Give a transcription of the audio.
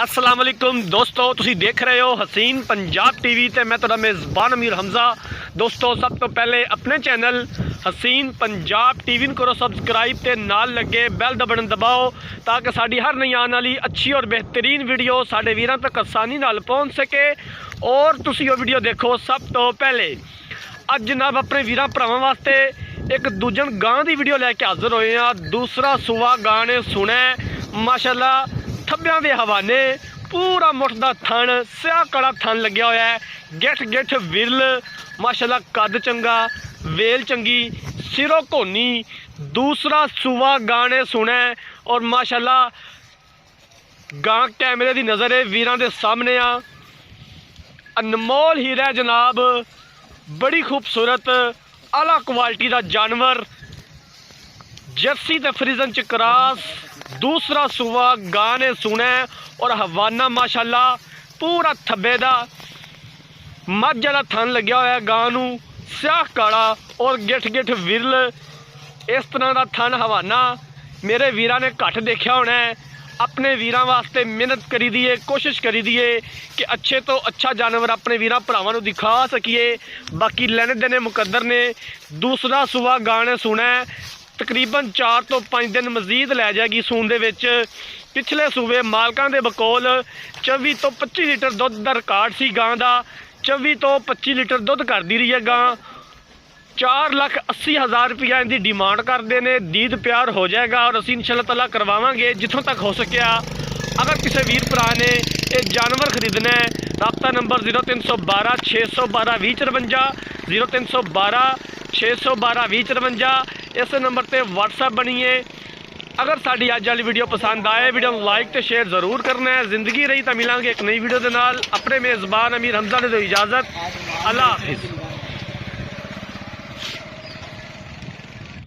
अस्सलाम वालेकुम दोस्तों, तुसी देख रहे हो हसीन पंजाब टीवी ते मैं तुहाडा मेज़बान अमीर हमजा। दोस्तों सब तो पहले अपने चैनल हसीन पंजाब टीवी नूं करो सब्सक्राइब ते नाल लगे बैल दा बटन दबाओ ताकि साडी हर नई आने वाली अच्छी और बेहतरीन वीडियो साडे वीरां तक आसानी नाल पहुँच सके और तुसी वो वीडियो देखो सब तो पहले। अज जनाब अपने वीरां भरावां वास्ते एक दूजन गां की वीडियो लैके हाज़र होए हैं। दूसरा सूआ गां ने सुना माशाअल्लाह थब्बियां दे हवाने पूरा मुठ दा थन स्याह कड़ा थन लग्या होया है। गिठ गिठ विरल माशाअल्लाह कद चंगा वेल चंगी सिरों घोनी। दूसरा सूआ गां ने सुना और माशाअल्लाह गां कैमरे की नज़र है वीरां दे सामने आ। अनमोल हीरा जनाब, बड़ी खूबसूरत आला क्वालिटी का जानवर जर्सी ते फ्रीजन च क्रॉस। दूसरा सूआ गां ने सुना और हवाना माशाअल्लाह पूरा थब्बे दा मझ वाला थन लग्या होया गां नूं स्याह काला और गिठ गिठ विरल इस तरह का थन हवाना मेरे वीरां ने घट देखा होना है। अपने वीरां वास्ते मेहनत करी दी है, कोशिश करी दी है कि अच्छे तो अच्छा जानवर अपने वीरां भरावां नूं दिखा सकीए। बाकी लेने देने मुकद्दर ने। दूसरा सूआ गां ने सुना तकरीबन 4 तो 5 दिन मजीद लै जाएगी सून दे विच। पिछले सूबे मालकां दे बकोल 24 तो 25 लीटर दुध का रिकॉर्ड सी गां दा। 24 तो 25 लीटर दुध करदी रही है गां। 4,80,000 रुपया इनकी डिमांड करते हैं। दीद प्यार हो जाएगा और असीं इंशाअल्लाह ताला करवावांगे जिथों तक हो सकिया। अगर किसी वीर भरा ने ये जानवर खरीदना है रबता नंबर 0312 612 2053 0312 612 2053 इस नंबर पर WhatsApp बनीए। अगर साड़ी अज वाली वीडियो पसंद आए वीडियो लाइक तो शेयर जरूर करना है। जिंदगी रही तो मिलांगे एक नई वीडियो के नाल। अपने मेज़बान अमीर हमजा ने दो इजाज़त। अल्लाह हाफिज़।